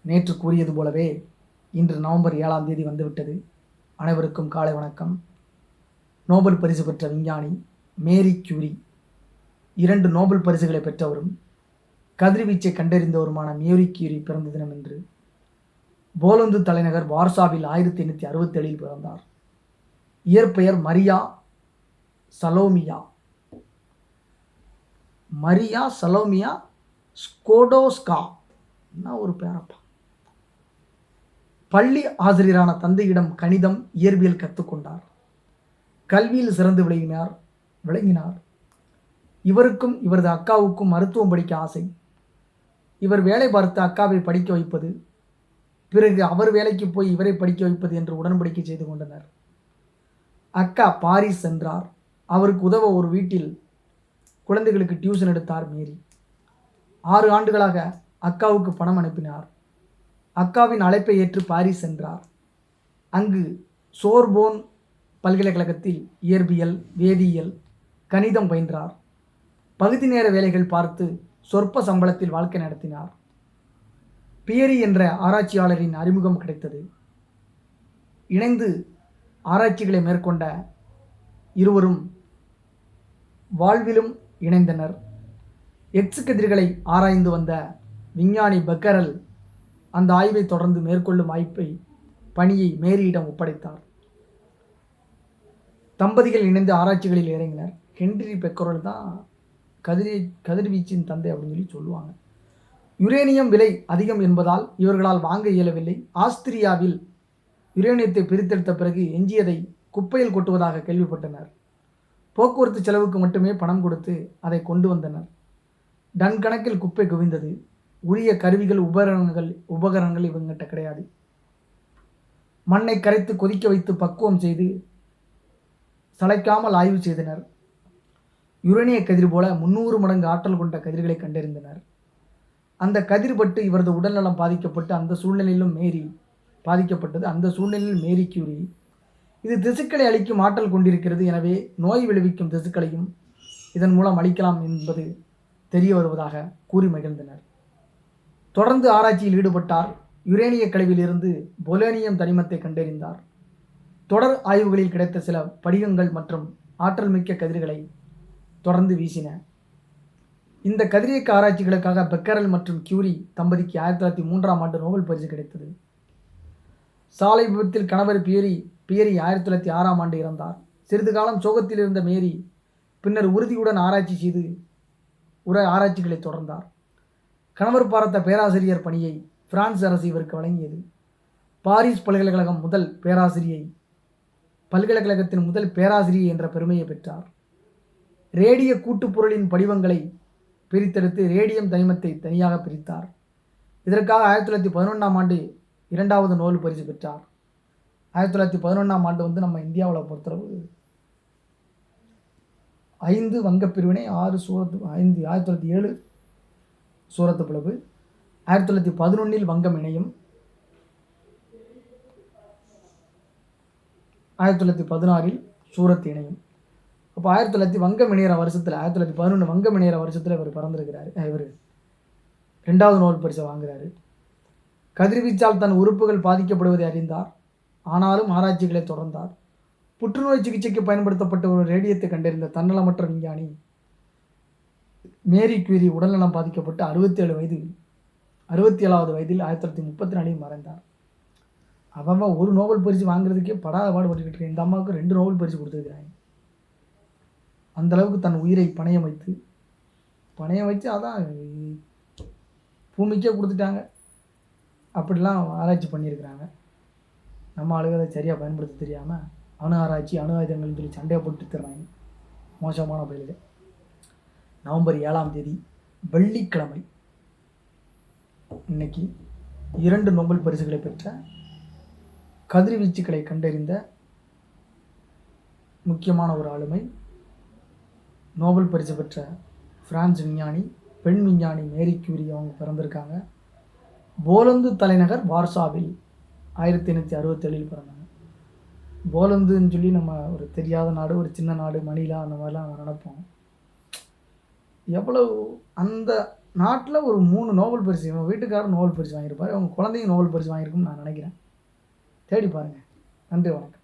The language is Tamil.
நேற்று கூறியது போலவே இன்று நவம்பர் 7ஆம் தேதி வந்துவிட்டது. அனைவருக்கும் காலை வணக்கம். நோபல் பரிசு பெற்ற விஞ்ஞானி மேரி கியூரி 2 நோபல் பரிசுகளை பெற்றவரும் கதிர்வீச்சை கண்டறிந்தவருமான மேரி கியூரி பிறந்த தினம் என்று போலந்து தலைநகர் வார்சாவில் 1867 பிறந்தார். இயற்பெயர் மரியா சலோமியா ஸ்கோடோஸ்கா. என்ன ஒரு பேரப்பா. பள்ளி ஆசிரியரான தந்தையிடம் கணிதம், இயற்பியல் கற்றுக்கொண்டார். கல்வியில் சிறந்து விளங்கினார். இவருக்கும் இவரது அக்காவுக்கும் மருத்துவம் படிக்க ஆசை. இவர் வேலை பார்த்து அக்காவை படிக்க வைப்பது, பிறகு அவர் வேலைக்கு போய் இவரை படிக்க வைப்பது என்று உடன்படிக்கை செய்து கொண்டனர். அக்கா பாரிஸ் சென்றார். அவருக்கு உதவ ஒரு வீட்டில் குழந்தைகளுக்கு டியூஷன் எடுத்தார் மேரி. 6 ஆண்டுகளாக அக்காவுக்கு பணம் அனுப்பினார். அக்காவின் அழைப்பை ஏற்று பாரிஸ் சென்றார். அங்கு சோர்போன் பல்கலைக்கழகத்தில் இயற்பியல், வேதியியல், கணிதம் பயின்றார். பகுதி நேர வேலைகள் பார்த்து சொற்ப சம்பளத்தில் வாழ்க்கை நடத்தினார். பியரி என்ற ஆராய்ச்சியாளரின் அறிமுகம் கிடைத்தது. இணைந்து ஆராய்ச்சிகளை மேற்கொண்ட இருவரும் வாழ்விலும் இணைந்தனர். எக்ஸ் கதிர்களை ஆராய்ந்து வந்த விஞ்ஞானி பெக்கரல் அந்த ஆய்வை தொடர்ந்து மேற்கொள்ளும் பணியை மேரியிடம் ஒப்படைத்தார். தம்பதிகள் இணைந்து ஆராய்ச்சிகளில் இறங்கினர். ஹென்றி பெக்கரல் தான் கதிர்வீச்சின் தந்தை அப்படின்னு சொல்லுவாங்க. யுரேனியம் விலை அதிகம் என்பதால் இவர்களால் வாங்க இயலவில்லை. ஆஸ்திரியாவில் யுரேனியத்தை பிரித்தெடுத்த பிறகு எஞ்சியதை குப்பையில் கொட்டுவதாக கேள்விப்பட்டனர். போக்குவரத்து செலவுக்கு மட்டுமே பணம் கொடுத்து அதை கொண்டு வந்தனர். டன் கணக்கில் குப்பை குவிந்தது. உரிய கருவிகள், உபகரணங்கள் இவங்கிட்ட கிடையாது. மண்ணை கரைத்து கொதிக்க வைத்து பக்குவம் செய்து சளைக்காமல் ஆய்வு செய்தனர். யுரேனிய கதிர் போல 300 மடங்கு ஆற்றல் கொண்ட கதிர்களை கண்டறிந்தனர். அந்த கதிர்பட்டு இவரது உடல்நலம் பாதிக்கப்பட்டு அந்த சூழ்நிலையிலும் மேரி பாதிக்கப்பட்டது. அந்த சூழ்நிலையில் மேரி கியூரி இது திசுக்களை அழிக்கும் ஆற்றல் கொண்டிருக்கிறது, எனவே நோய் விளைவிக்கும் திசுக்களையும் இதன் மூலம் அழிக்கலாம் என்பது தெரிய வருவதாக கூறி மகிழ்ந்தனர். தொடர்ந்து ஆராய்ச்சியில் ஈடுபட்டார். யுரேனிய கழிவில் இருந்து பொலோனியம் தனிமத்தை கண்டறிந்தார். தொடர் ஆய்வுகளில் கிடைத்த சில படிகங்கள் மற்றும் ஆற்றல் மிக்க கதிர்களை தொடர்ந்து வீசின. இந்த கதிரியக்க ஆராய்ச்சிகளுக்காக பெக்கரல் மற்றும் கியூரி தம்பதிக்கு 1903ஆம் ஆண்டு நோபல் பரிசு கிடைத்தது. சாலை விபத்தில் கணவர் பியரி 1906ஆம் ஆண்டு இறந்தார். சிறிது காலம் சோகத்தில் இருந்த மேரி பின்னர் உறுதியுடன் ஆராய்ச்சி செய்து ஆராய்ச்சிகளை தொடர்ந்தார். கணவர் பார்த்த பேராசிரியர் பணியை பிரான்ஸ் அரசு இவருக்கு வழங்கியது. பாரிஸ் பல்கலைக்கழகத்தின் முதல் பேராசிரியை என்ற பெருமையை பெற்றார். ரேடிய கூட்டுப்பொருளின் படிவங்களை பிரித்தெடுத்து ரேடியம் தனிமத்தை தனியாக பிரித்தார். இதற்காக 1911ஆம் ஆண்டு 2வது நோபல் பரிசு பெற்றார். 1911ஆம் ஆண்டு நம்ம இந்தியாவில் பொறுத்தளவு 5 வங்கப்பிரிவினை, 6 சூரத்து, 5 1907 சூரத்து பிளவு, 1911 வங்கம் இணையும், 1916 சூரத் இணையும். அப்போ 1900 வங்கம் இணையிற வருஷத்தில் 1911 வங்கம் இணையிற வருஷத்தில் இவர் பிறந்திருக்கிறார். இவர் 2வது நோபல் பரிசை வாங்குகிறாரு. கதிர்வீச்சால் தன் உறுப்புகள் பாதிக்கப்படுவதை அறிந்தார். ஆனாலும் ஆராய்ச்சிகளை தொடர்ந்தார். புற்றுநோய் சிகிச்சைக்கு பயன்படுத்தப்பட்ட ஒரு ரேடியத்தை கண்டறிந்த தன்னலமற்ற விஞ்ஞானி மேரி கியூரி உடல்நலம் பாதிக்கப்பட்டு 67வது வயதில் 1934 மறைந்தார். அவன் ஒரு நோபல் பரிசு வாங்குறதுக்கே படாத பாடுபட்டுக்கிட்டு இருக்கேன். இந்த அம்மாவுக்கு 2 நோபல் பரிசு கொடுத்துருக்கிறாங்க. அந்த அளவுக்கு தன் உயிரை பணயம் வச்சு அதான் பூமிக்கே கொடுத்துட்டாங்க. அப்படிலாம் ஆராய்ச்சி பண்ணியிருக்கிறாங்க. நம்ம ஆளுங்க அதை சரியாக பயன்படுத்த தெரியாமல் அணு ஆராய்ச்சி, அணு ஆயுதங்கள்னு சொல்லி சண்டையை போட்டு தர்றாங்க. மோசமான பயில்கள். நவம்பர் 7ஆம் தேதி வெள்ளிக்கிழமை. இன்னைக்கு 2 நோபல் பரிசுகளை பெற்ற கதிர்வீச்சுக்களை கண்டறிந்த முக்கியமான ஒரு ஆளுமை நோபல் பரிசு பெற்ற பிரான்ஸ் விஞ்ஞானி, பெண் விஞ்ஞானி மேரி கியூரி அவங்க பிறந்திருக்காங்க. போலந்து தலைநகர் வார்சாவில் 1867 பிறந்தாங்க. போலந்துன்னு சொல்லி நம்ம ஒரு தெரியாத நாடு, ஒரு சின்ன நாடு, மணிலா அந்த மாதிரிலாம் நம்ம நினைப்போம். எவ்வளவு அந்த நாட்டில் ஒரு 3 நோபல் பரிசு இவங்க வீட்டுக்காரர் நோபல் பரிசு வாங்கியிருப்பார். அவங்க குழந்தையும் நோபல் பரிசு வாங்கியிருக்கும்னு நான் நினைக்கிறேன். தேடி பாருங்கள். நன்றி, வணக்கம்.